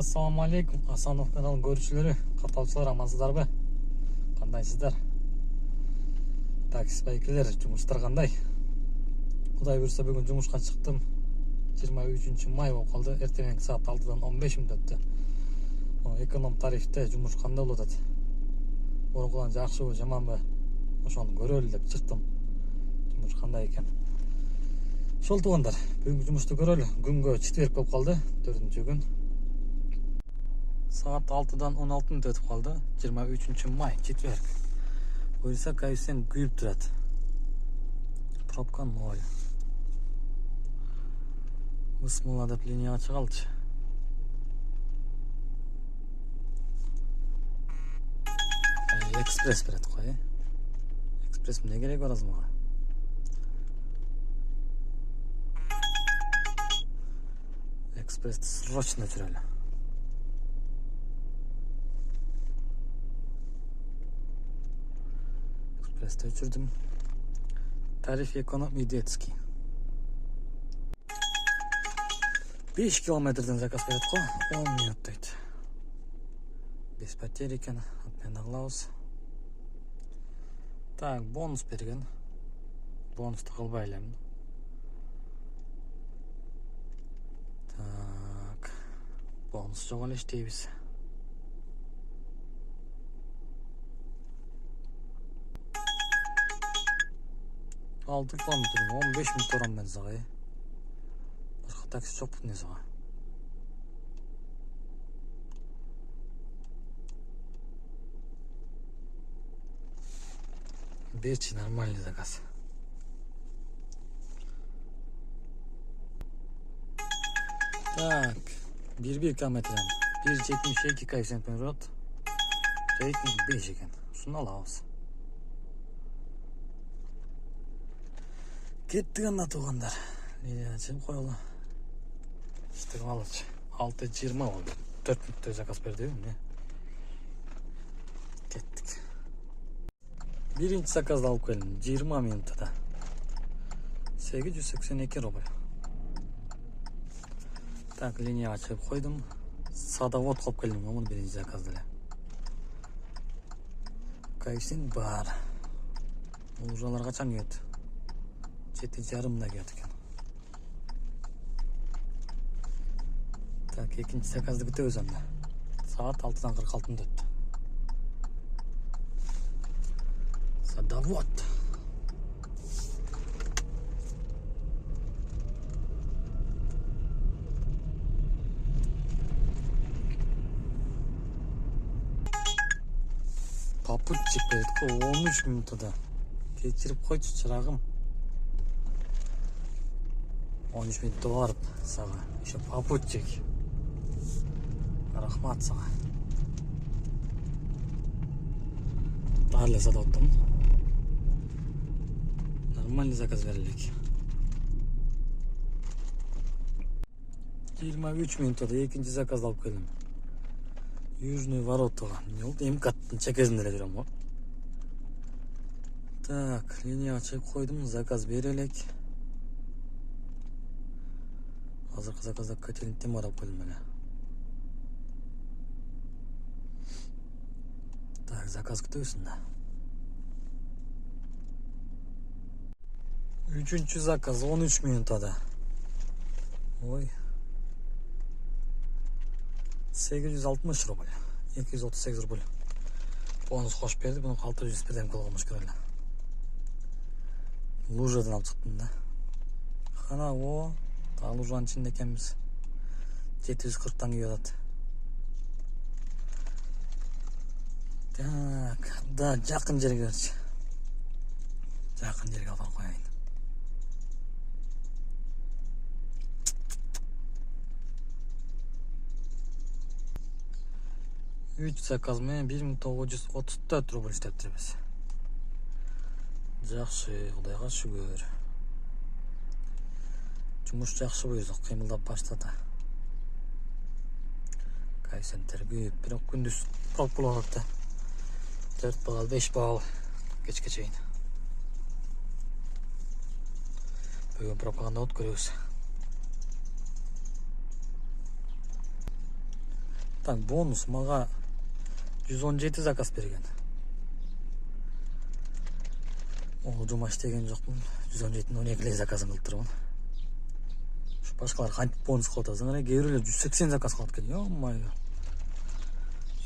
Assalamu алейкум, Асанов каналының көрушілері, қатаушылар, амансыздарбы? Қандайсыздар? Такси байкелер, жұмыстар қандай? Құдай бұйырса бүгін жұмысқа шықтым. 23 май болып қалды. Ертеңгі саат 6-дан 15 минут өтті. Эконом тарифте жұмыс қандай болады? Бұрынғыдан жақсы ба, жаман ба? Ошоны көрелі деп шықтым. Жұмыс қандай екен? Шол туғандар, бүгінгі жұмысты көрелі. Күнгі четверг болып қалды, 4-ші күн. Saat 6'dan 16 minut ötüp kaldı. 23 may, четверг. Oysa kayısen kuyup durat. Propkan nol. Bismillah dep liniya açık aldı. Ekspres beret koy. Ekspres mi ne gerek var azmağa? Ekspres срочно жүрелі. Экспресті өчірдім. Тариф экономий детский. 5 километрден заказ береді қой. 10 минут дейді. Без потерь екен. Атмен ағылауыз. Так, бонус берген. Бонусты қылбай әлемін. Так, бонус жоқ әлі іштейбіз. Aldı kilometre 15 minut oran ben zağı. Başka taksi çok ne zağı. Берчи нормальный заказ. Так, 1 kilometreden 1.72 коэффициентпен жүрөт. Рейтинг 5 екен. Ушуну алабыз. Кеттік ана туғандар. Линия açып қойылы. İşte алыч. 6.20 oldu. 4 minutта заказ берді не? Кеттік. Birinci zakazды алып келдім. 20 минутта. 882 рубль. Так, линия açып қойдым. Садовод қылып келдім. Оның birinci заказды. Коэффициент бар. Ужалар қачан келді? 7:30'da geldik. Так, ikinci zakazды күтөбүз анда. Saat 6'dan 46 minut өттү. Садовод. Попутчик берет 13 минутта. Кечирип койчу чырагым. 13 minutта барып сага. Еще попутчик. Рахмат сага. Барлы садоводдун. Нормальный заказ берилик. 23 минутта экинчи заказды алып келдим. Южный воротага. Не болду? МКаттын чекесинде эле жүрөм го. Так, линия ачып койдум, заказ берелик. Азыркы заказда котельниктен барып келдим эле. Так, заказ күтөбүз да. Үчүнчү заказ 13 минутта. Ой. 860 рубль. 238 рубль. Бонус кош берди, буну 600 берден кылгымыш көрөлү. Лужадан алып чыктым да. Кана о, та лужанын ичинде экенбиз. 740-тан кийип атат. Так, да, жакын жерге берчи. Жакын жерге алып коеюн. Үч заказ менен 1934 рубль иштептирбиз. Жакшы, Кудайга шүгүр. Жұмыс жақсы бойызық, қимылдап баштады. Коэффициенттер көп, бирок күндүз көп болот да. 4 бал, 5 бал кечке чейин. Бүгүн пропаганда өткөрөбүз. Так, бонус мага 117 заказ берген. Ол жума иштеген жокмун. 117 12 заказын кылып турмун. Ушу башкалар кантип бонус кылып атасың? Кээ бирөөлөр 180 заказ кылат экен. Йо-май.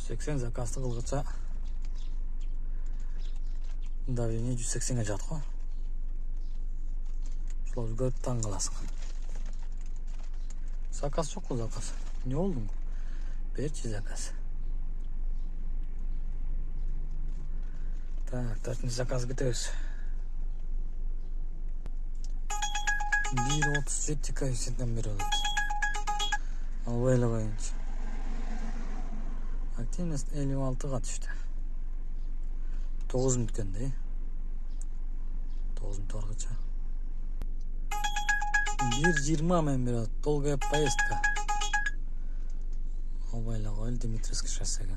180 заказды кылгыча давление 180ге жат го. Ушуларды көрүп таң каласың. Заказ жокпу, заказ. Не болдуң? Берчи заказ. Так, 4-нчи заказ кетебиз. 1.37 коэффициенттен бери алат. Албай эле. Активность 56-га түштү. 9 мүнөт өткөндө. 9 мүнөт баргыча. 1.20 мен бери долгая поездка. Албай эле Дмитриевский шоссеге.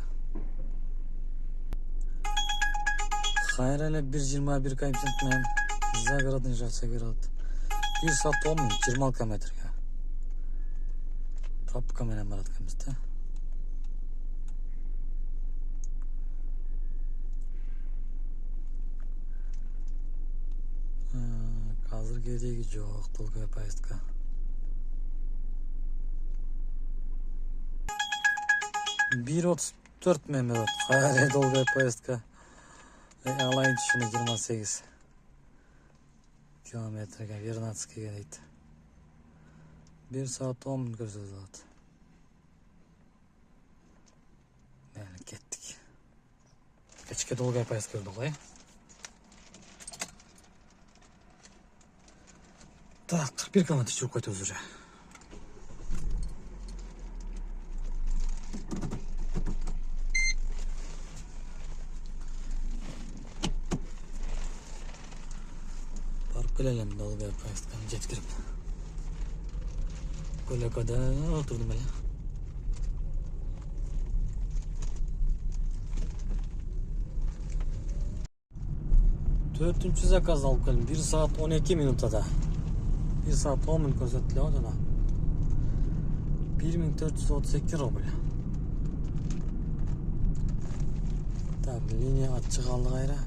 Кайра эле 1.21 коэффициент менен загородный шоссеге барат. 1 saat 10 minut 20 kilometrге. Пробка менен барат экенбиз да. Азыр кереги жок, долгая поездка. Bir 34 менен барат. Кайра долгая поездка. Алайын түшүнө 28 kilometrге 12-ге дейт. 1 saat 10 minut көрсөтүп атат. Мени кеттик. Кечке долгая поездка көрдүк го. Так, 41 километр жүрүп кайтабыз уже. Келелем долгая поездка жеткирип. Көлөкөдө отурдум эле. Төртүнчү заказ алып келдим. 1 saat 12 минутада. 1 saat 10 minut көрсөтүлүп атат. 1432 рубль. Так, линияга чыгалды кайра.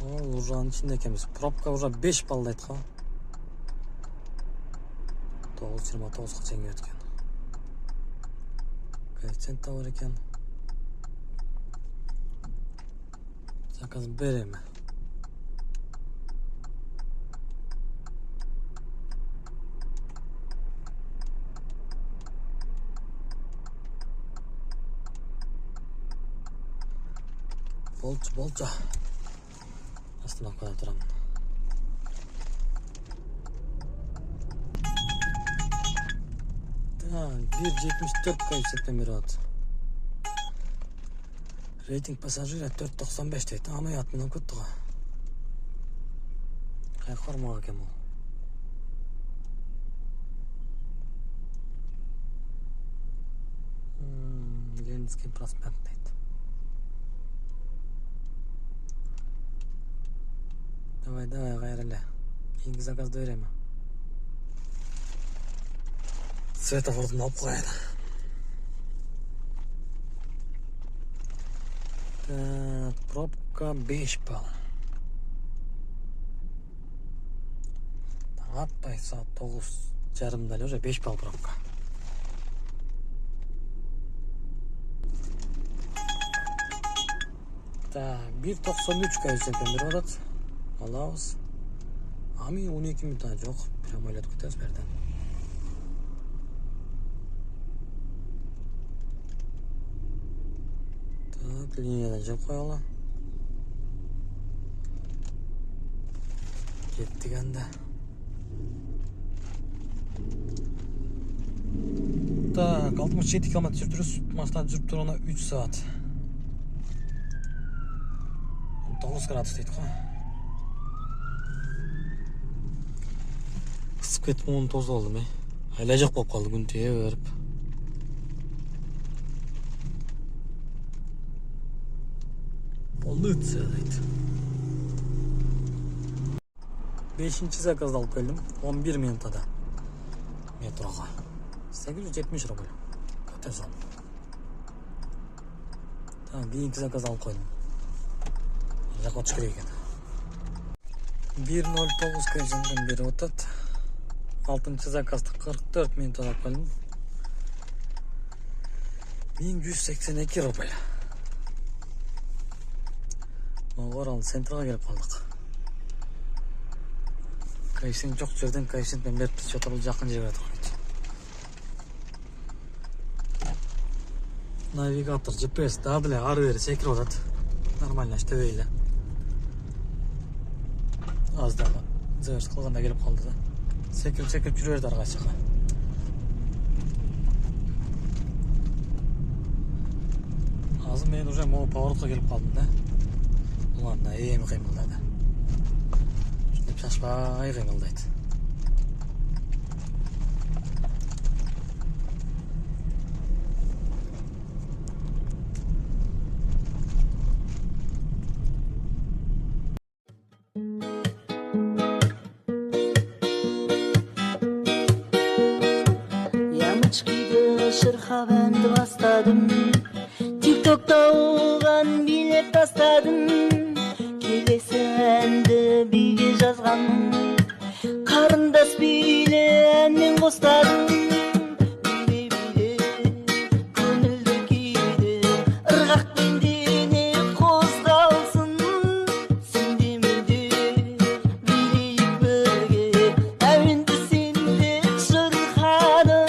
Ужанын ичинде экенбиз. Пробка уже 5 балл айтка. 9.29-га чейин өткөн. Коэффициент да бар экен. Заказ берем. Болчу. Остановкада турамын. Так, 1.74 коэффициентпен бери атат. Рейтинг пассажира 4.95 дейт. Аны атынан көттү го. Кай формага экен бул? Ленинский проспект дейт. Давай, кайра эле. Кийинки заказды берем. Светофордун алып коеюн. Так, пробка 5 балл. Атпай саат 9:30 эле уже 5 балл пробка. Так, 1.93 коэффициенттен бери атат. Алабыз. Ами 12 минут жок. Прямо эле күтөбүз берден. Так, линиядан жүрүп коелу. Кеттик анда. Так, 67 км жүрүп, машина жүрүп туруна 3 saat. 9 градус дейт го. Кысып кетип муну тосуп алдым, Айла жок болуп калды күн тие берип. Полыция дейт. 5-чи заказды алып келдим. 11 минутада метрого. 870 рубль. Өте son. Tamam, keyingi zakaz alып koydum. Жаққа өтіш керек екен. 1.09 кайжандан бері өтеді. 6-шы заказды 44 минут алып қалдым. 1182 рубль. Орал центрға келіп қалдық. Коэффициент жоқ жерден коэффициентпен беріп тұрып бұл жақын жерге тұрмайды. Навигатор, GPS дабіле ары-бері секіріп отады. Нормально іштебейлі. Аздағы заверші қылғанда келіп қалды да. Секіріп жүрерді арғашыға. Азы мен уже моу поворотқа келіп қалдым да. Бұланда ем қимылдады. Шынып шашпай қимылдайды. Шырхабанды бастадым, тиктокта оған билет тастадым, келесі әнді биге жазғанмын, қарындас биле әнмен қостадым. Биле көңілді кейде ырғақпен дене қозғалсын, сенде менде билейік бірге әуенді сенде шырқадым.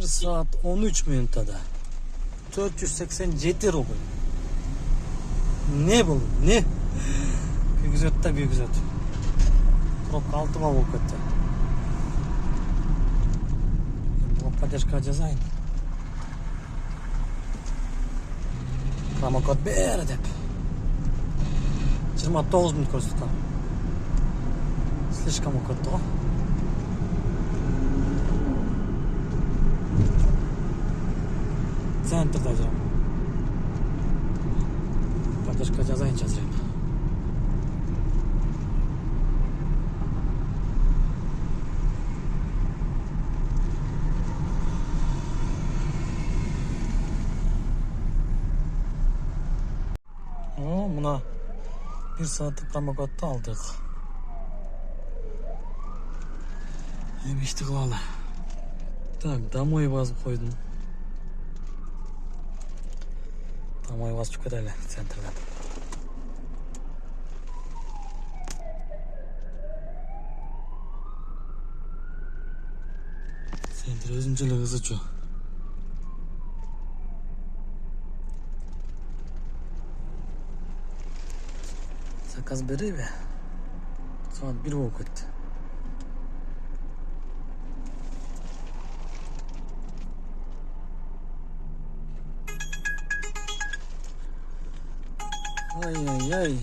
Saat 13 minutada 487 rubl. Ne bu? Ne? Güzel. Pробка 6 bal болып кетті. Bu поддержка жазайын. Промокод бері деп. 29 минут көрсеткен. Слишком өтті ғой. Центрда жүрем. Поддержка жазайын жазырайым. Мына 1 сағаттық промокодты алдық. Емешті қылалы. Так, домой басып қойдым. Домой басып кетелі центрдан. Центр өзімчілік қызы чу. Заказ бері бе? Saat 1 болып кетті. Ай-яй-яй.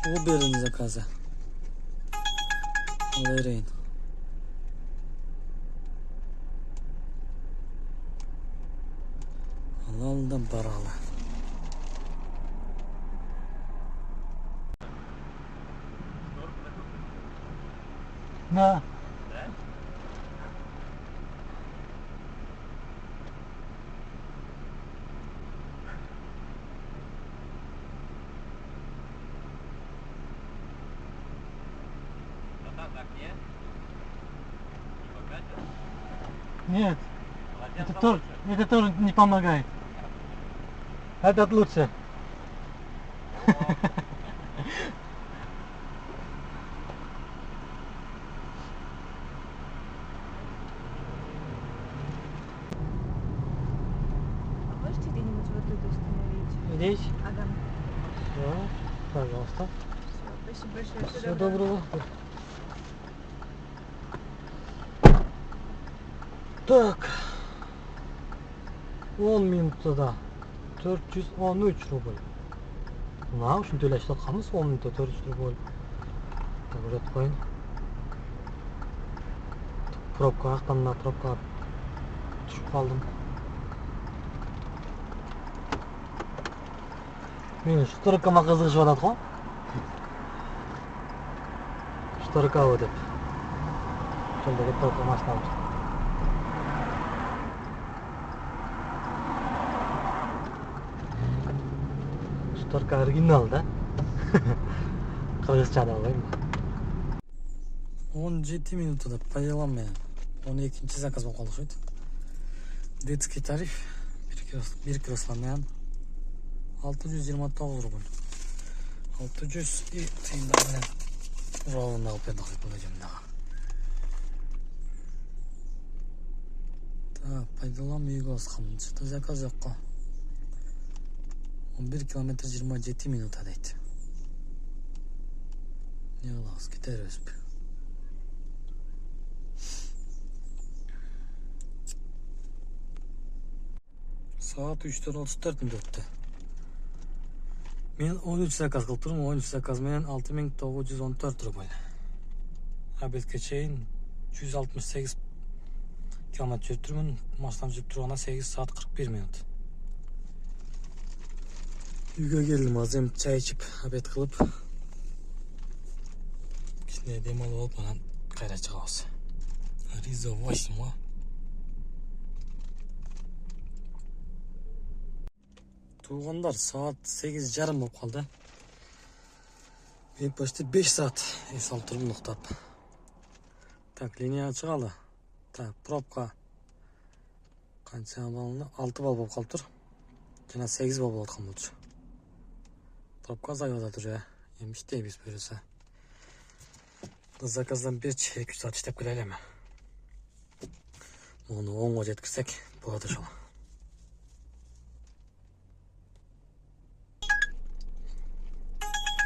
Уберін заказы. Алайрейн. Алалдан баралы. Да. Нет, это тоже не помогает. Этот лучше. Можете где-нибудь вот тут установить? Здесь? Ага. Все, пожалуйста. Все, спасибо большое. Всего доброго. Так. 10 минутада 413 рубль. Мына үшін төлешті қамыз 10 минутта 400 рубль. Көрет қойын. Пробка ақтанына пробка түшіп қалдым. Мен шторкама қызығып жатады ғой. Шторкау деп. Жолдегі пробка машина бар. Шторка оригинал да. Қырғызша да алайын. 17 минутада пайдалан менен 12-чи заказ болуп калды шойт. Детский тариф 1 кресло менен 629 рубль. 600 и тыйындар менен ровно алып бердик бұл жемдага. Так, пайдалан үйгө аскам. Чыта заказ жокко. 11 километр 27 минута дейт. Не кылабыз, кете беребизби? Saat 3:34 өттү. Мен 13 заказ кылып турмун. 13 заказ менен 6914 рубль. Обедке чейин 168 километр жүрүп турмун. Машинам жүрүп турганда 8 saat 41 минут. Үйгө келдим, азыр чай ичип, обед кылып, кичине дем алып алып, анан кайра чыгабыз. Риза 8 го. Туугандар, saat 8:30 болуп калды. Мен почти 5 saat эс алып турдум уктап. Так, линияга чыгалы. Так, пробка канча баллы? 6 балл болуп калыптыр. Жана 8 балл болуп аткан болчу. Пробка азайып атат уже. Эми иштейбиз буюрса. Заказдан берчи 2 saat иштеп келе элем. Муну оңго жеткирсек болот ошол.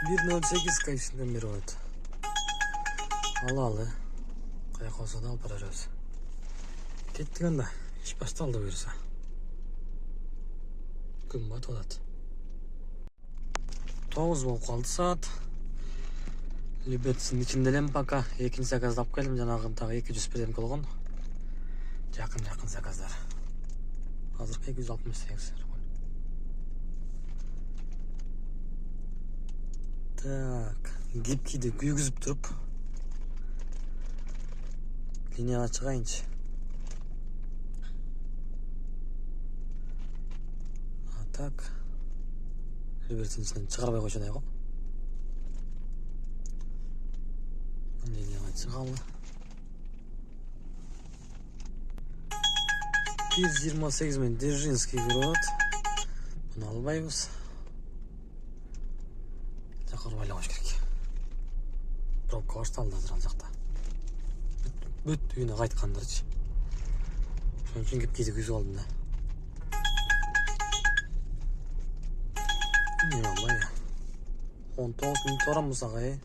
$1.08 кайсынан бери болот. Алалы. Каяка болсо да алып бара беребиз. Кеттик анда. Иш башталды буюрса. Күн батып атат. 9 болуп калды saat. Любецин ичинде элем пока. Экинчи заказды алып келдим, жанагы дагы 200 берем болгон. Жакын заказдар. Азыркы 268 рубль. Так, гибкиди күйгүзүп туруп линияга чыгайынчы. Так. Любецин ичинен чыгарбай койчу го. Линияга чыгалы. 1.28 мен Дзержинский көрөт. Муну албайбыз. Жакыр байлабаш керек. Пробка башталды азыр ал жакта. Бүт үйүнө кайткандырчы. Ошон үчүн кепкиди күзүп алдым да. Не албай. 19 минут барамыз ага.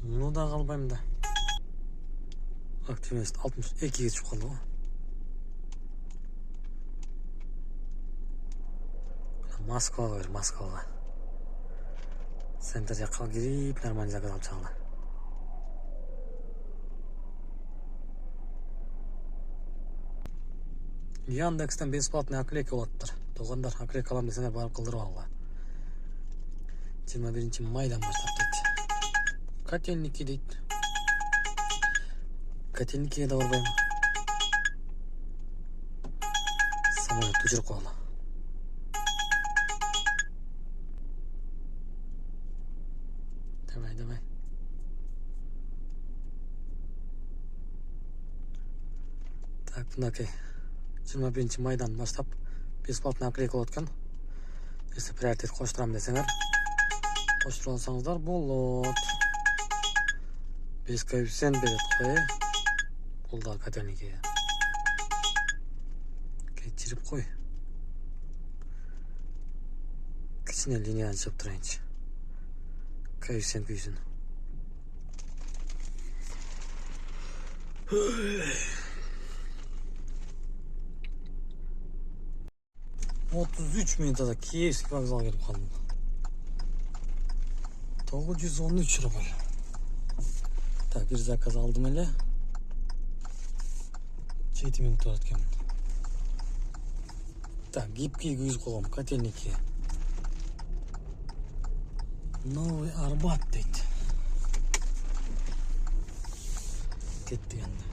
Муну да калбайм да. Активность 62 чыгып калды го. Москвага бер, Москвага. Центр жакка кирип, нормально заказ алып чыгалы. Яндекстен бесплатный оклейка болоттур. Туугандар, оклейка алам десеңер барып кылдырып алгыла. 21 майдан баштап дейт. Котельники дейт. Котельникиге да барбайм. Самолет жүрүп калалы. Давай. Так, мынакей. 21 майдан баштап бесплатный оклейка болот экен. Если приоритет коштурам десеңер, коштуруп алсаңыздар болот. 5 коэффициент берет кой. Бул да котельникиге. Кетирип кой. Кичине линияны чыгып турайынчы. Коэффициент күйсүн. 33 минутада Киевский вокзал келип калдым. 913 рубль. Так, bir заказ aldım hele. 7000 тұрады екен. Так, гибкий күйіз қойғам, котельникке. Новый Арбат дейді. Кетті енді.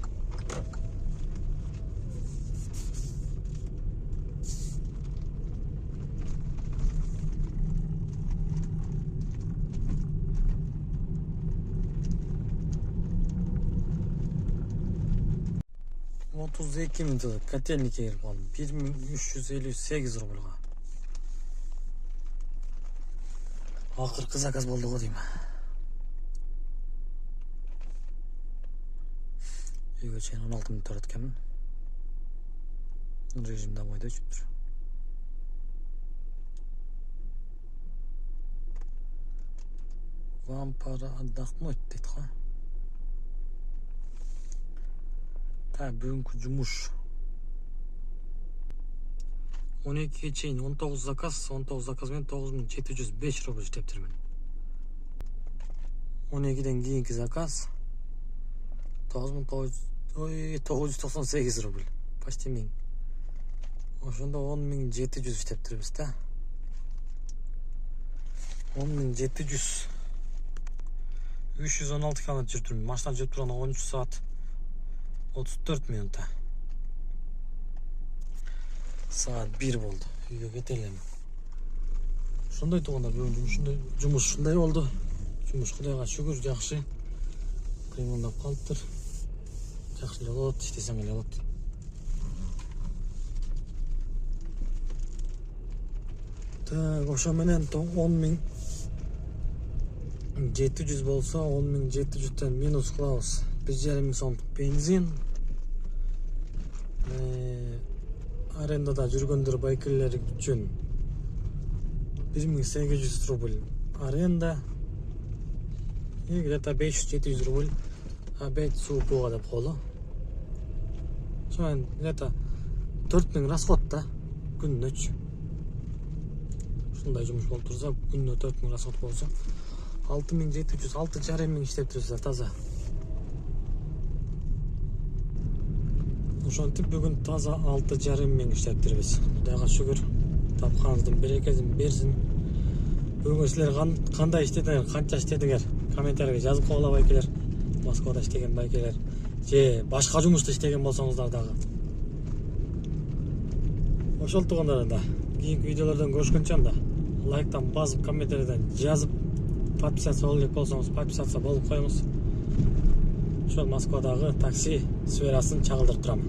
Otuz iki min lira котельникке келіп қалдым. 1358 рубльға. Ақырғы заказ болды ғой деймін. Үйге шейін 16 минут тұрады екенмін. Режимде ойда өшіп тұр. Лампара отдохнуть дейді ғой. Так, бүгінгі жұмыс. 12-ге чейін 19 заказмен 9705 рубль іштептірмін. 12-ден кейінгі заказ 998 рубль. Почти 1000. Ошонда 10700 іштептірміз, да? 10700. 316 километр жүріп тұрмын. Машина жүріп тұрғанда 13 саат 34 минута. Saat 1 болды. Үйге кетелем. Шундай туғанда бүгін жұмыс шундай болды. Жұмыс Құдайға шүкір жақсы. Қимылдап қалыптыр. Жақсы болады, іштесең еле болады. Так, ошо менен 10700 болса, 10700-тен минус қылабыз. 1500 сомдық бензин. Арендада жүргөндөр байкелер үчүн 1800 рубль аренда, и где-то 500-700 рубль обед суу бууга деп коелу. Ошомен где-то 4000 расход да күнүнөчү. Ушундай жумуш болуп турса, күнүнө 4000 расход болсо 6700, 6500 иштеп турсуздар таза. Ошентип бүгүн таза 6500 иштептирбиз. Кудайга шүгүр. Тапканыңыздын берекесин берсин. Бүгүн силер кандай иштедиңер, канча иштедиңер? Комментарийге жазып койгула байкелер. Москвада иштеген байкелер, же башка жумушта иштеген болсоңуздар дагы. Ошол тугандар да. Кийинки видеолордон көрүшкөнчө анда лайктан басып, комментарийден жазып, подписаться болуп болсоңуз, подписаться болуп коюңуз. Ошол Москвадагы такси сферасын чагылдырып турам.